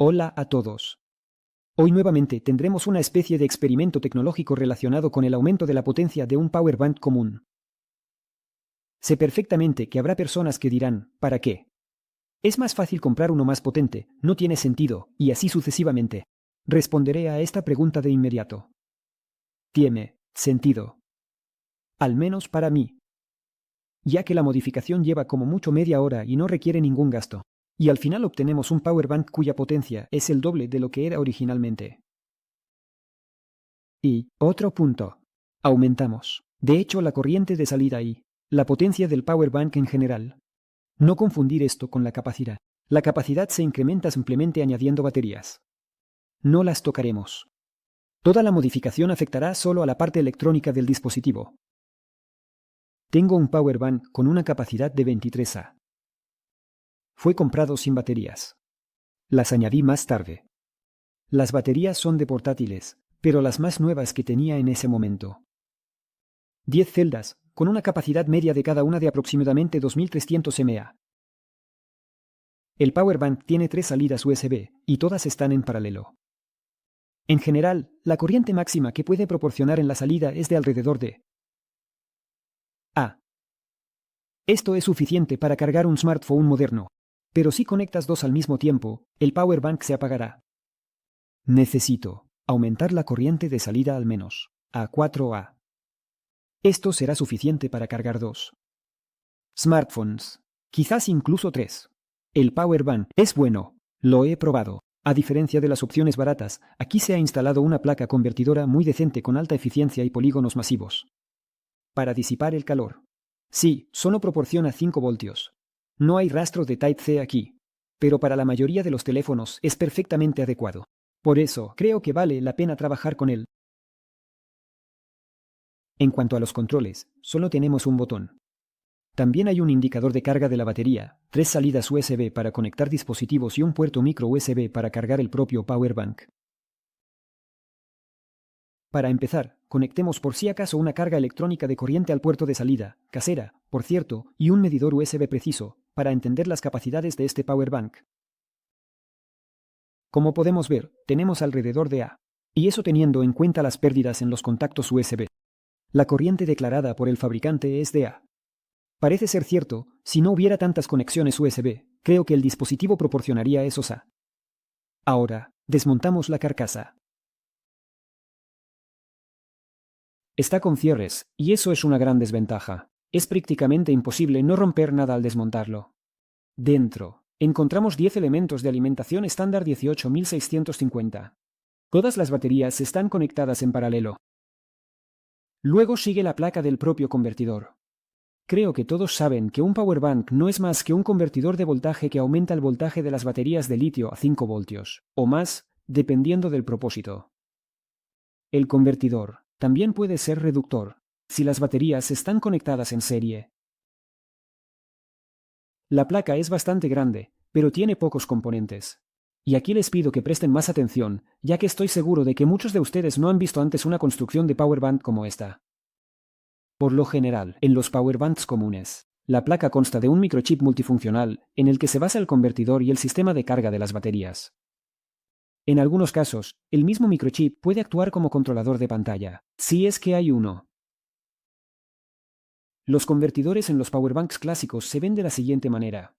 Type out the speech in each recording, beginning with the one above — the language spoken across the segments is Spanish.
Hola a todos. Hoy nuevamente tendremos una especie de experimento tecnológico relacionado con el aumento de la potencia de un power bank común. Sé perfectamente que habrá personas que dirán, ¿para qué? Es más fácil comprar uno más potente, no tiene sentido, y así sucesivamente. Responderé a esta pregunta de inmediato. Tiene sentido. Al menos para mí. Ya que la modificación lleva como mucho media hora y no requiere ningún gasto. Y al final obtenemos un power bank cuya potencia es el doble de lo que era originalmente. Y, otro punto. Aumentamos, de hecho, la corriente de salida y la potencia del power bank en general. No confundir esto con la capacidad. La capacidad se incrementa simplemente añadiendo baterías. No las tocaremos. Toda la modificación afectará solo a la parte electrónica del dispositivo. Tengo un power bank con una capacidad de 23A. Fue comprado sin baterías. Las añadí más tarde. Las baterías son de portátiles, pero las más nuevas que tenía en ese momento. 10 celdas, con una capacidad media de cada una de aproximadamente 2300 mAh. El power bank tiene 3 salidas USB, y todas están en paralelo. En general, la corriente máxima que puede proporcionar en la salida es de alrededor de A. Esto es suficiente para cargar un smartphone moderno, pero si conectas dos al mismo tiempo, el power bank se apagará. Necesito aumentar la corriente de salida al menos a 4A. Esto será suficiente para cargar dos smartphones, quizás incluso tres. El power bank es bueno, lo he probado. A diferencia de las opciones baratas, aquí se ha instalado una placa convertidora muy decente con alta eficiencia y polígonos masivos. Para disipar el calor. Sí, solo proporciona 5 voltios. No hay rastro de Type-C aquí, pero para la mayoría de los teléfonos es perfectamente adecuado. Por eso, creo que vale la pena trabajar con él. En cuanto a los controles, solo tenemos un botón. También hay un indicador de carga de la batería, 3 salidas USB para conectar dispositivos y un puerto micro USB para cargar el propio power bank. Para empezar, conectemos por si acaso una carga electrónica de corriente al puerto de salida, casera, por cierto, y un medidor USB preciso, para entender las capacidades de este power bank. Como podemos ver, tenemos alrededor de A. Y eso teniendo en cuenta las pérdidas en los contactos USB. La corriente declarada por el fabricante es de A. Parece ser cierto, si no hubiera tantas conexiones USB, creo que el dispositivo proporcionaría esos A. Ahora, desmontamos la carcasa. Está con cierres, y eso es una gran desventaja. Es prácticamente imposible no romper nada al desmontarlo. Dentro, encontramos 10 elementos de alimentación estándar 18650. Todas las baterías están conectadas en paralelo. Luego sigue la placa del propio convertidor. Creo que todos saben que un power bank no es más que un convertidor de voltaje que aumenta el voltaje de las baterías de litio a 5 voltios, o más, dependiendo del propósito. El convertidor también puede ser reductor, si las baterías están conectadas en serie. La placa es bastante grande, pero tiene pocos componentes. Y aquí les pido que presten más atención, ya que estoy seguro de que muchos de ustedes no han visto antes una construcción de power bank como esta. Por lo general, en los power banks comunes, la placa consta de un microchip multifuncional en el que se basa el convertidor y el sistema de carga de las baterías. En algunos casos, el mismo microchip puede actuar como controlador de pantalla, si es que hay uno. Los convertidores en los powerbanks clásicos se ven de la siguiente manera.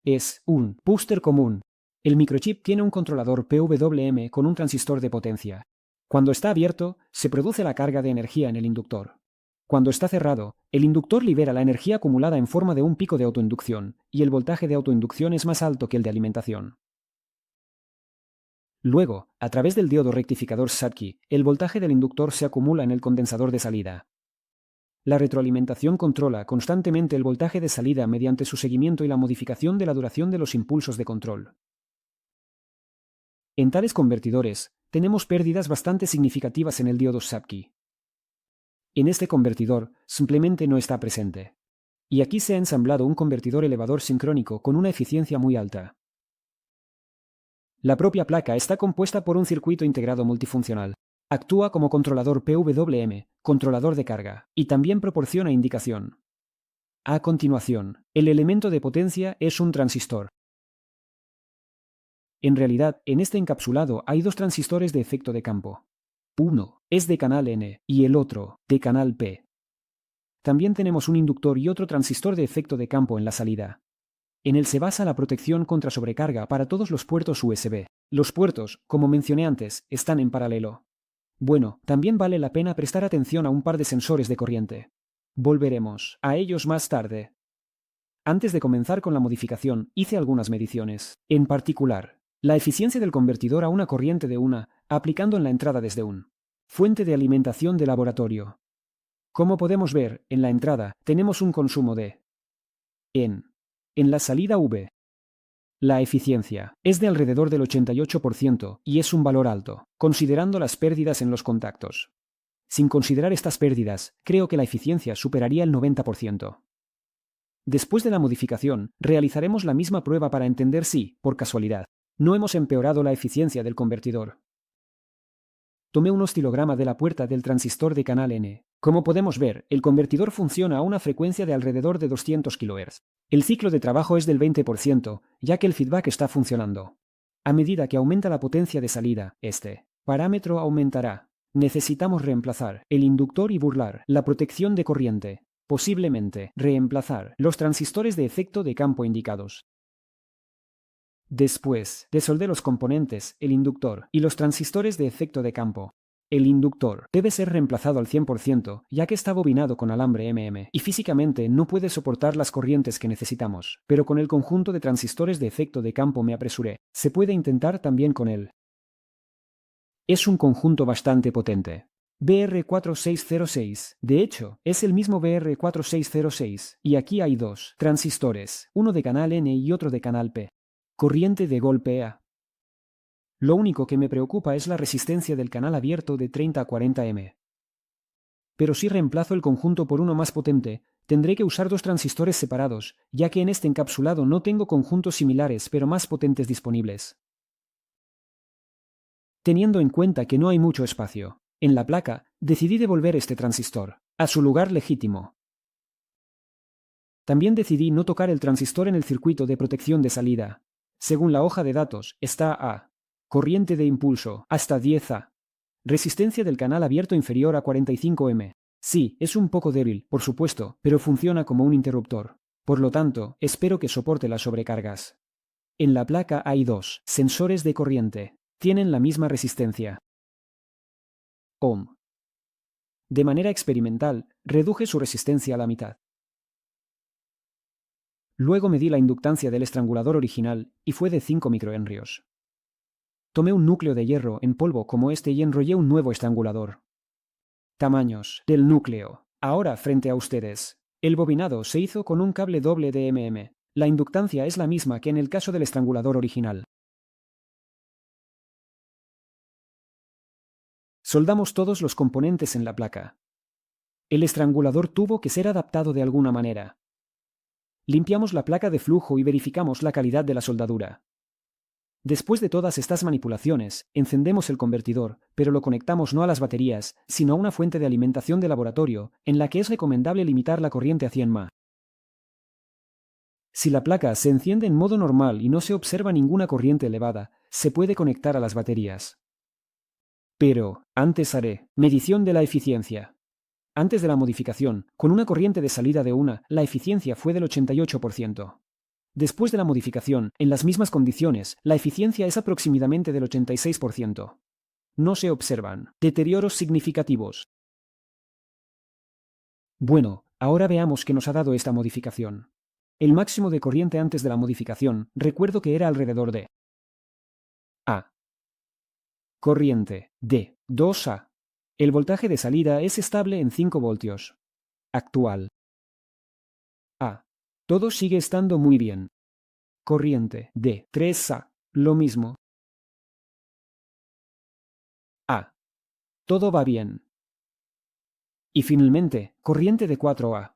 Es un booster común. El microchip tiene un controlador PWM con un transistor de potencia. Cuando está abierto, se produce la carga de energía en el inductor. Cuando está cerrado, el inductor libera la energía acumulada en forma de un pico de autoinducción, y el voltaje de autoinducción es más alto que el de alimentación. Luego, a través del diodo rectificador Schottky, el voltaje del inductor se acumula en el condensador de salida. La retroalimentación controla constantemente el voltaje de salida mediante su seguimiento y la modificación de la duración de los impulsos de control. En tales convertidores, tenemos pérdidas bastante significativas en el diodo Schottky. En este convertidor, simplemente no está presente. Y aquí se ha ensamblado un convertidor elevador sincrónico con una eficiencia muy alta. La propia placa está compuesta por un circuito integrado multifuncional. Actúa como controlador PWM, controlador de carga, y también proporciona indicación. A continuación, el elemento de potencia es un transistor. En realidad, en este encapsulado hay dos transistores de efecto de campo. Uno es de canal N y el otro de canal P. También tenemos un inductor y otro transistor de efecto de campo en la salida. En él se basa la protección contra sobrecarga para todos los puertos USB. Los puertos, como mencioné antes, están en paralelo. Bueno, también vale la pena prestar atención a un par de sensores de corriente. Volveremos a ellos más tarde. Antes de comenzar con la modificación, hice algunas mediciones. En particular, la eficiencia del convertidor a una corriente de una, aplicando en la entrada desde un fuente de alimentación de laboratorio. Como podemos ver, en la entrada, tenemos un consumo de en la salida V. La eficiencia es de alrededor del 88% y es un valor alto, considerando las pérdidas en los contactos. Sin considerar estas pérdidas, creo que la eficiencia superaría el 90%. Después de la modificación, realizaremos la misma prueba para entender si, por casualidad, no hemos empeorado la eficiencia del convertidor. Tomé un oscilograma de la puerta del transistor de canal N. Como podemos ver, el convertidor funciona a una frecuencia de alrededor de 200 kHz. El ciclo de trabajo es del 20%, ya que el feedback está funcionando. A medida que aumenta la potencia de salida, este parámetro aumentará. Necesitamos reemplazar el inductor y burlar la protección de corriente. Posiblemente reemplazar los transistores de efecto de campo indicados. Después, desoldé los componentes, el inductor y los transistores de efecto de campo. El inductor debe ser reemplazado al 100%, ya que está bobinado con alambre y físicamente no puede soportar las corrientes que necesitamos, pero con el conjunto de transistores de efecto de campo me apresuré. Se puede intentar también con él. Es un conjunto bastante potente. BR4606. De hecho, es el mismo BR4606, y aquí hay dos transistores, uno de canal N y otro de canal P. Corriente de golpe A. Lo único que me preocupa es la resistencia del canal abierto de 30 a 40 m. Pero si reemplazo el conjunto por uno más potente, tendré que usar dos transistores separados, ya que en este encapsulado no tengo conjuntos similares pero más potentes disponibles. Teniendo en cuenta que no hay mucho espacio en la placa, decidí devolver este transistor a su lugar legítimo. También decidí no tocar el transistor en el circuito de protección de salida. Según la hoja de datos, está a corriente de impulso hasta 10 A. Resistencia del canal abierto inferior a 45 m. Sí, es un poco débil, por supuesto, pero funciona como un interruptor. Por lo tanto, espero que soporte las sobrecargas. En la placa hay dos sensores de corriente. Tienen la misma resistencia. Ohm. De manera experimental, reduje su resistencia a la mitad. Luego medí la inductancia del estrangulador original y fue de 5 microhenrios. Tomé un núcleo de hierro en polvo como este y enrollé un nuevo estrangulador. Tamaños del núcleo. Ahora frente a ustedes. El bobinado se hizo con un cable doble de La inductancia es la misma que en el caso del estrangulador original. Soldamos todos los componentes en la placa. El estrangulador tuvo que ser adaptado de alguna manera. Limpiamos la placa de flujo y verificamos la calidad de la soldadura. Después de todas estas manipulaciones, encendemos el convertidor, pero lo conectamos no a las baterías, sino a una fuente de alimentación de laboratorio, en la que es recomendable limitar la corriente a 100 mA. Si la placa se enciende en modo normal y no se observa ninguna corriente elevada, se puede conectar a las baterías. Pero, antes haré medición de la eficiencia. Antes de la modificación, con una corriente de salida de una, la eficiencia fue del 88%. Después de la modificación, en las mismas condiciones, la eficiencia es aproximadamente del 86%. No se observan deterioros significativos. Bueno, ahora veamos qué nos ha dado esta modificación. El máximo de corriente antes de la modificación, recuerdo que era alrededor de A. Corriente de 2A. El voltaje de salida es estable en 5 voltios. Actual. A. Todo sigue estando muy bien. Corriente de 3A. Lo mismo. A. Todo va bien. Y finalmente, corriente de 4A.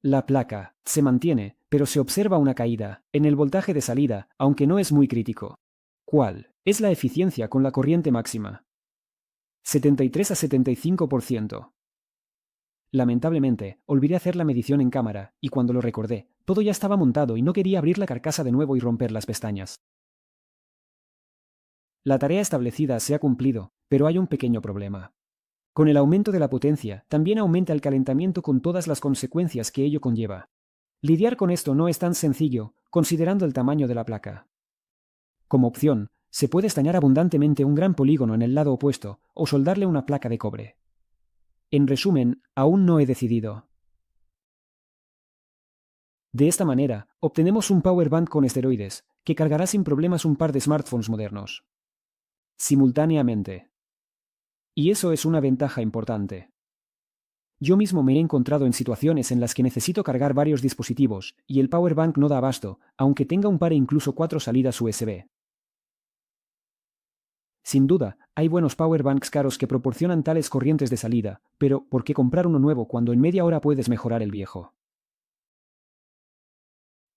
La placa se mantiene, pero se observa una caída en el voltaje de salida, aunque no es muy crítico. ¿Cuál es la eficiencia con la corriente máxima? 73 a 75%. Lamentablemente, olvidé hacer la medición en cámara, y cuando lo recordé, todo ya estaba montado y no quería abrir la carcasa de nuevo y romper las pestañas. La tarea establecida se ha cumplido, pero hay un pequeño problema. Con el aumento de la potencia, también aumenta el calentamiento con todas las consecuencias que ello conlleva. Lidiar con esto no es tan sencillo, considerando el tamaño de la placa. Como opción, se puede estañar abundantemente un gran polígono en el lado opuesto o soldarle una placa de cobre. En resumen, aún no he decidido. De esta manera, obtenemos un power bank con esteroides, que cargará sin problemas un par de smartphones modernos. Simultáneamente. Y eso es una ventaja importante. Yo mismo me he encontrado en situaciones en las que necesito cargar varios dispositivos, y el power bank no da abasto, aunque tenga un par e incluso 4 salidas USB. Sin duda, hay buenos power banks caros que proporcionan tales corrientes de salida, pero ¿por qué comprar uno nuevo cuando en media hora puedes mejorar el viejo?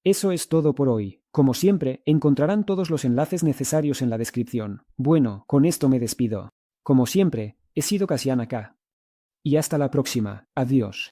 Eso es todo por hoy. Como siempre, encontrarán todos los enlaces necesarios en la descripción. Bueno, con esto me despido. Como siempre, he sido Casiana K. Y hasta la próxima. Adiós.